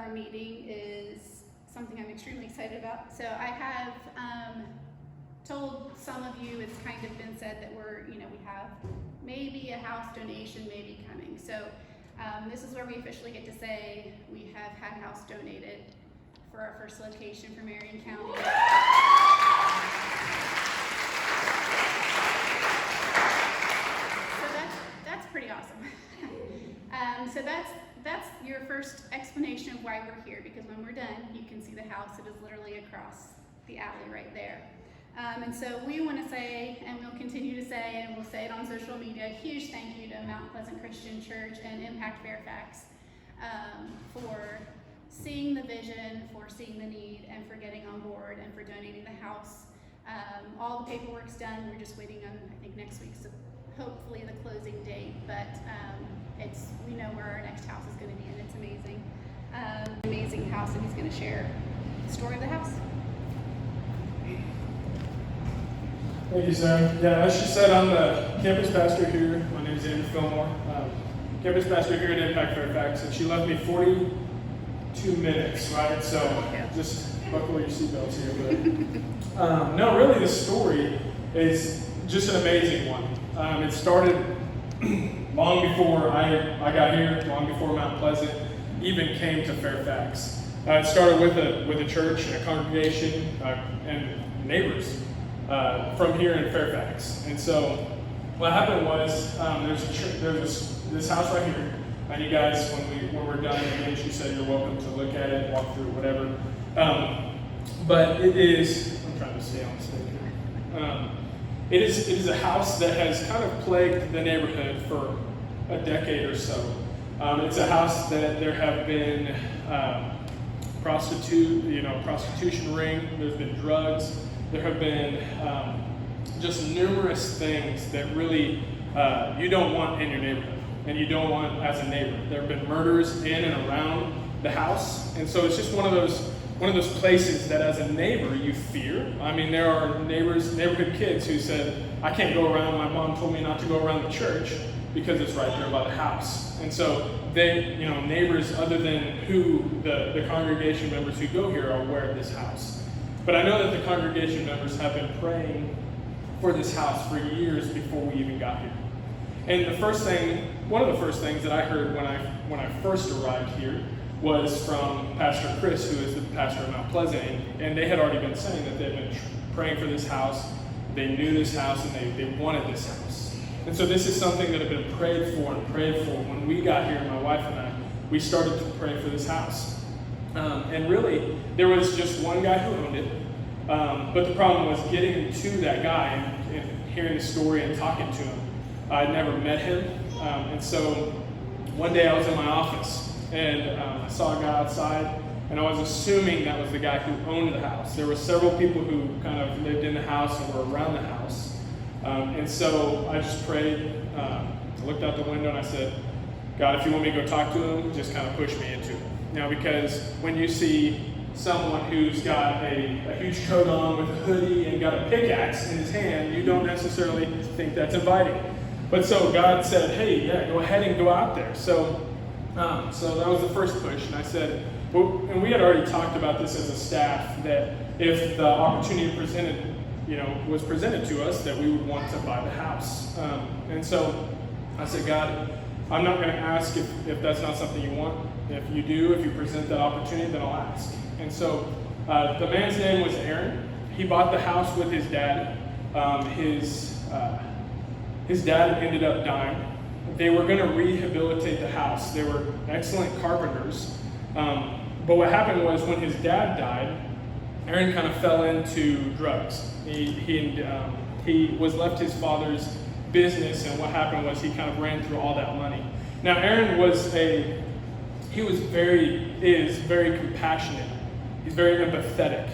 our meeting is something I'm extremely excited about. So I have told some of you, it's kind of been said that we have maybe a house donation maybe coming. So this is where we officially get to say we have had a house donated for our first location for Marion County. So that's pretty awesome. So that's your first explanation of why we're here, because when we're done, you can see the house. It is literally across the alley right there. And so we want to say, and we'll continue to say, and we'll say it on social media, a huge thank you to Mount Pleasant Christian Church and Impact Fairfax for seeing the vision, for seeing the need, and for getting on board, and for donating the house. All the paperwork's done. We're just waiting on, I think, next week's hopefully the closing date, but we know where our next house is going to be, and it's amazing. Amazing house, and he's going to share the story of the house. Thank you, Sarah. Yeah, as she said, I'm the campus pastor here. My name is Andrew Fillmore. Campus pastor here at Impact Fairfax, and she left me 42 minutes, right? So just buckle your seatbelts here. But no, really, the story is just an amazing one. It started long before I got here, long before Mount Pleasant even came to Fairfax. It started with a church and a congregation and neighbors from here in Fairfax. And so what happened was there's this house right here. And you guys, when we're done, again, she said you're welcome to look at it, walk through, whatever. But it is, I'm trying to stay on stage here. It is a house that has kind of plagued the neighborhood for a decade or so. It's a house that there have been prostitution ring. There's been drugs. There have been just numerous things that really you don't want in your neighborhood, and you don't want as a neighbor. There have been murders in and around the house, and so it's just one of those places that as a neighbor you fear. I mean, there are neighborhood kids who said, I can't go around, my mom told me not to go around the church because it's right there by the house. And so they, neighbors other than who the congregation members who go here are aware of this house. But I know that the congregation members have been praying for this house for years before we even got here. And one of the first things that I heard when I first arrived here was from Pastor Chris, who is the pastor of Mount Pleasant, and they had already been saying that they'd been praying for this house, they knew this house, and they wanted this house. And so this is something that had been prayed for. When we got here, my wife and I, we started to pray for this house. And really, there was just one guy who owned it, but the problem was getting to that guy and hearing the story and talking to him. I'd never met him, and so one day I was in my office, and I saw a guy outside, and I was assuming that was the guy who owned the house. There were several people who kind of lived in the house and were around the house. And so I just prayed, I looked out the window and I said, God, if you want me to go talk to him, just kind of push me into it. Because when you see someone who's got a huge coat on with a hoodie and got a pickaxe in his hand, you don't necessarily think that's inviting. But so God said, hey, yeah, go ahead and go out there. So that was the first push, and I said, well, and we had already talked about this as a staff, that if the opportunity was presented to us, that we would want to buy the house. And so I said, God, I'm not going to ask if that's not something you want. If you do, if you present that opportunity, then I'll ask. And so the man's name was Aaron. He bought the house with his dad. His dad ended up dying. They were going to rehabilitate the house. They were excellent carpenters. But what happened was when his dad died, Aaron kind of fell into drugs. He was left his father's business, and what happened was he kind of ran through all that money. Now Aaron is very compassionate. He's very empathetic.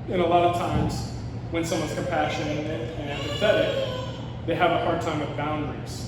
And a lot of times when someone's compassionate and empathetic, they have a hard time with boundaries.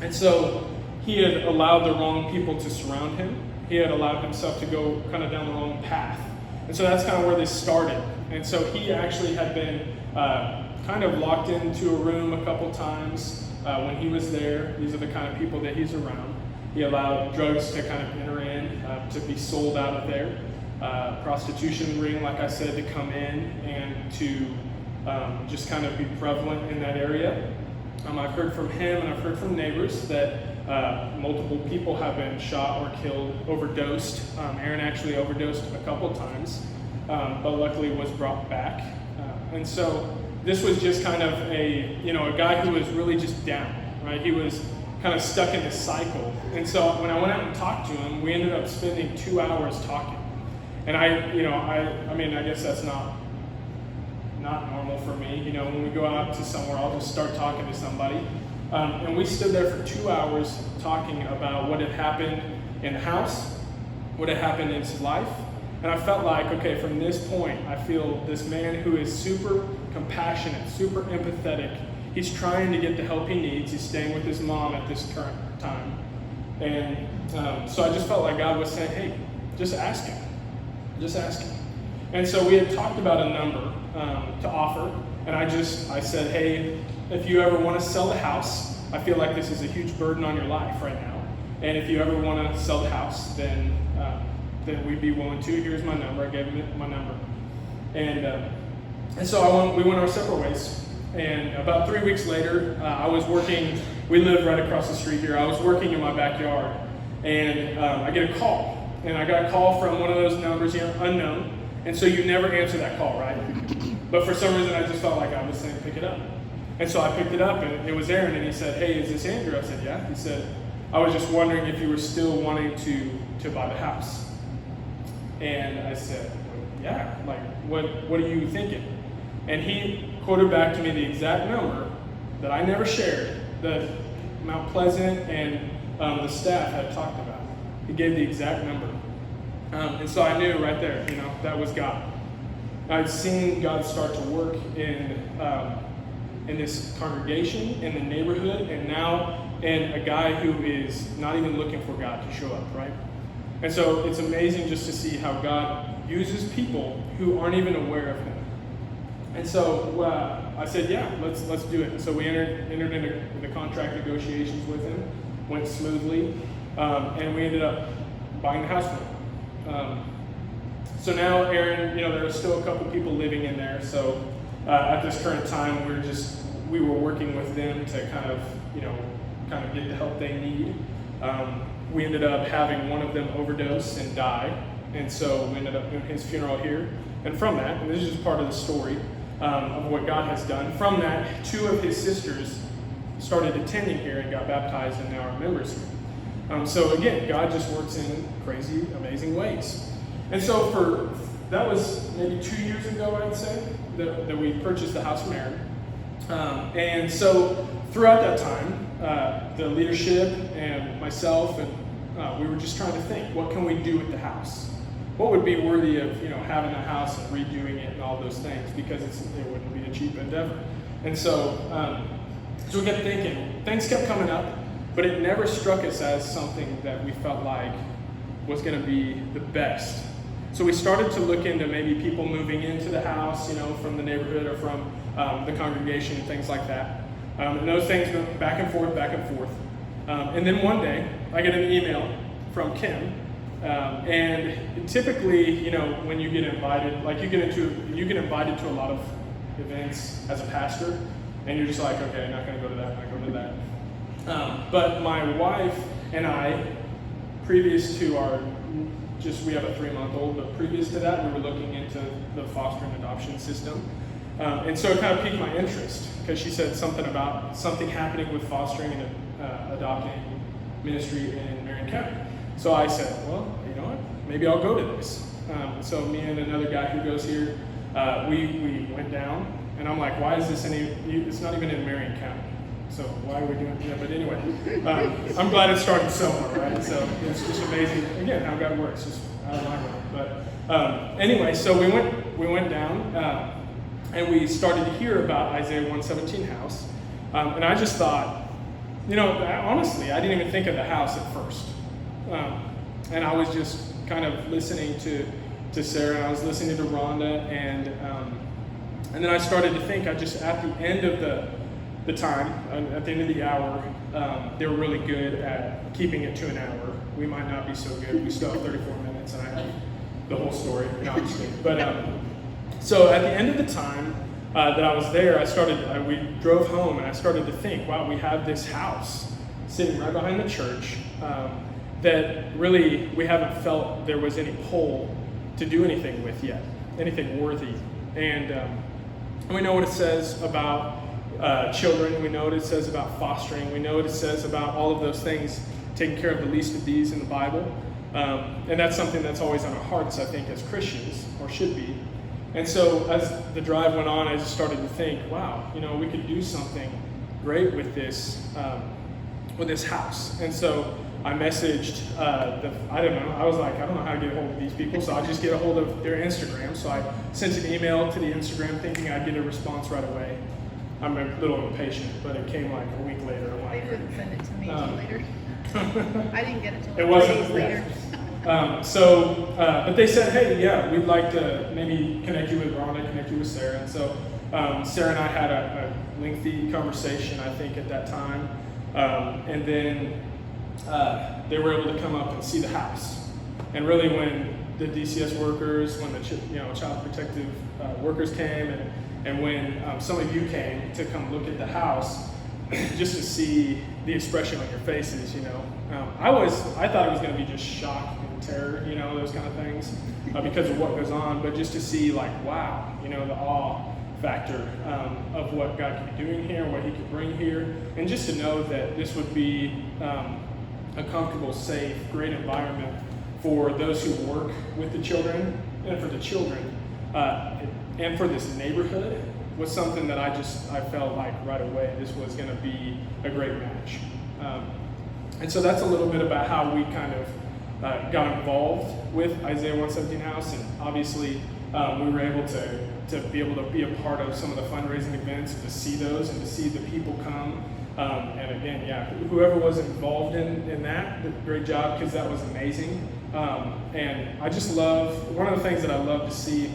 And so he had allowed the wrong people to surround him. He had allowed himself to go kind of down the wrong path. And so that's kind of where this started. And so he actually had been kind of locked into a room a couple times when he was there. These are the kind of people that he's around. He allowed drugs to kind of enter in, to be sold out of there. Prostitution ring, like I said, to come in and to just kind of be prevalent in that area. I've heard from him and I've heard from neighbors that multiple people have been shot or killed, overdosed. Aaron actually overdosed a couple times, but luckily was brought back. And so this was just kind of a guy who was really just down, right? He was kind of stuck in this cycle. And so when I went out and talked to him, we ended up spending 2 hours talking. And I guess that's not normal for me. When we go out to somewhere, I'll just start talking to somebody. And we stood there for 2 hours talking about what had happened in the house, what had happened in his life. And I felt like, okay, from this point, I feel this man who is super compassionate, super empathetic. He's trying to get the help he needs. He's staying with his mom at this current time. And so I just felt like God was saying, hey, just ask him. Just ask him. And so we had talked about a number to offer. And I said, hey, if you ever want to sell the house, I feel like this is a huge burden on your life right now. And if you ever want to sell the house, then we'd be willing to. Here's my number. I gave him my number. And so we went our separate ways. And about 3 weeks later, I was working. We live right across the street here. I was working in my backyard. And I get a call. And I got a call from one of those numbers, unknown. And so you never answer that call, right? But for some reason, I just felt like I was saying, pick it up. And so I picked it up, and it was Aaron, and he said, hey, is this Andrew? I said, yeah. He said, I was just wondering if you were still wanting to buy the house. And I said, yeah, like, what are you thinking? And he quoted back to me the exact number that I never shared, that Mount Pleasant and the staff had talked about. He gave the exact number. And so I knew right there, that was God. I'd seen God start to work in this congregation, in the neighborhood, and now in a guy who is not even looking for God to show up, right? And so it's amazing just to see how God uses people who aren't even aware of him. And so I said, yeah, let's do it. And so we entered into the contract negotiations with him, went smoothly, and we ended up buying the house from him. So now Aaron, there are still a couple people living in there. So at this current time, we were working with them to kind of get the help they need. We ended up having one of them overdose and die. And so we ended up doing his funeral here. And from that, and this is just part of the story of what God has done, from that, 2 of his sisters started attending here and got baptized and now are members here. So again, God just works in crazy, amazing ways. And so that was maybe 2 years ago, I'd say, that we purchased the house from Aaron. And so throughout that time, the leadership and myself, and we were just trying to think, what can we do with the house? What would be worthy of having a house and redoing it and all those things, because it wouldn't be a cheap endeavor. And so we kept thinking, things kept coming up, but it never struck us as something that we felt like was going to be the best. So we started to look into maybe people moving into the house, from the neighborhood or from the congregation and things like that. And those things went back and forth. And then one day, I get an email from Kim. And typically, when you get invited, like you get invited to a lot of events as a pastor, and you're just like, okay, I'm not going to go to that, I'm not going to that. But my wife and I, previous to we have a 3-month-old, but previous to that, we were looking into the foster and adoption system. And so it kind of piqued my interest, because she said something about something happening with fostering and adopting ministry in Marion County. So I said, well, you know what, maybe I'll go to this. So me and another guy who goes here, we went down, and I'm like, why is this it's not even in Marion County. So why are we doing that? But anyway, I'm glad it started somewhere, right? So it's just amazing, again, how God works, just out of my way. But anyway, so we went down, and we started to hear about Isaiah 117 house. And I just thought, honestly, I didn't even think of the house at first. And I was just kind of listening to Sarah, and I was listening to Rhonda, and then I started to think, at the end of the time. And at the end of the hour, they were really good at keeping it to an hour. We might not be so good. We still have 34 minutes, and I have the whole story. No, I'm just kidding. But so at the end of the time that I was there, we drove home, and I started to think, wow, we have this house sitting right behind the church that really we haven't felt there was any pull to do anything with yet, anything worthy. And we know what it says about children. We know what it says about fostering. We know what it says about all of those things, taking care of the least of these in the Bible. And that's something that's always on our hearts, I think, as Christians, or should be. And so as the drive went on, I just started to think, wow, we could do something great with this house. And so I messaged, I was like, I don't know how to get a hold of these people, so I'll just get a hold of their Instagram. So I sent an email to the Instagram thinking I'd get a response right away. I'm a little impatient, but it came like a week later. They didn't send it to me until later. I didn't get it till It wasn't, days later. But they said, hey, yeah, we'd like to maybe connect you with Rhonda, connect you with Sarah. And so Sarah and I had a lengthy conversation, I think, at that time. And then they were able to come up and see the house. And really when the DCS workers, when the child protective workers came, and when some of you came to come look at the house, just to see the expression on your faces, I thought it was going to be just shock and terror, those kind of things, because of what goes on. But just to see, like, wow, the awe factor of what God could be doing here, what He could bring here, and just to know that this would be a comfortable, safe, great environment for those who work with the children and for the children, and for this neighborhood was something that I felt like right away this was going to be a great match. And so that's a little bit about how we kind of got involved with Isaiah 117 House, and obviously we were able to be able to be a part of some of the fundraising events, to see those and to see the people come. And again, yeah, whoever was involved in that, did a great job, because that was amazing. And I just love, one of the things that I love to see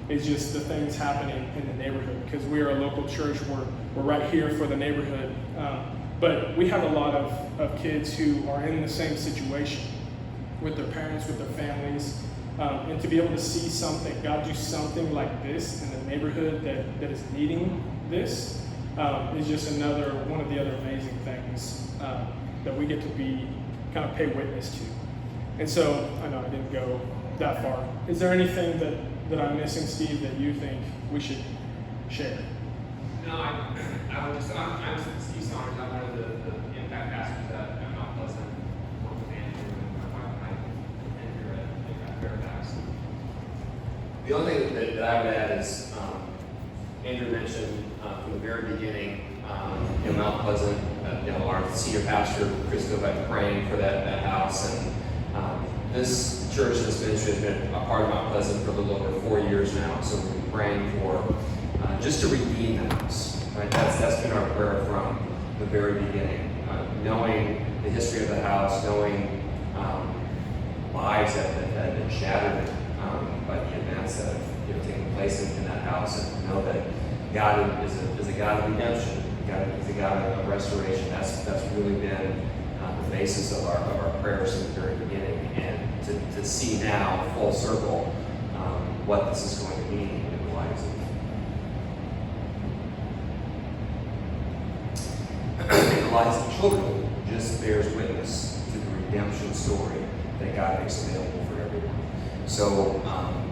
is just the things happening in the neighborhood, because we are a local church. We're right here for the neighborhood. But we have a lot of kids who are in the same situation with their parents, with their families. And to be able to see something, God do something like this in the neighborhood that is needing this, is just another one of the other amazing things that we get to be kind of pay witness to. And so I know I didn't go that far. Is there anything that I'm missing, Steve, that you think we should share? No, I'm Steve Saunders. I'm one of the impact pastors at Mount Pleasant. Work with Andrew and my wife Andrew at Impact Fairfax. The only thing that I would add is Andrew mentioned from the very beginning, Mount Pleasant, our senior pastor, Chris Govett, praying for that house. And this church, this ministry has been a part of Mount Pleasant for a little over 4 years now. So we've been praying for just to redeem the house. Right? That's been our prayer from the very beginning. Knowing the history of the house, knowing lives that have been shattered by the events that have taken place in that house, and know that God is a God of redemption. God is a God of restoration. That's really been the basis of our prayers from the very beginning. And to see now, full circle, what this is going to mean in the lives of children, just bears witness to the redemption story that God makes available for everyone. So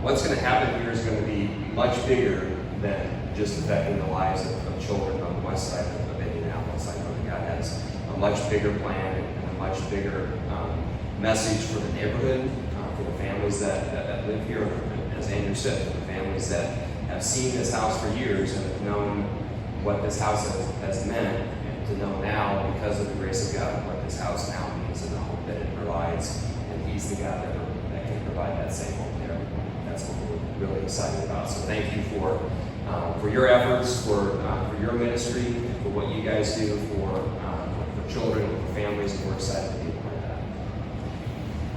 what's going to happen here is going to be much bigger than just affecting the lives of children on the west side of Indianapolis. I know that God has a much bigger plan and a much bigger message for the neighborhood, for the families that live here, as Andrew said, for the families that have seen this house for years and have known what this house has meant, and to know now, because of the grace of God, what this house now means and the hope that it provides. And He's the God that can provide that same hope to everyone. That's what we're really excited about. So thank you for your efforts, for your ministry, for what you guys do for children, for families, and we're excited to be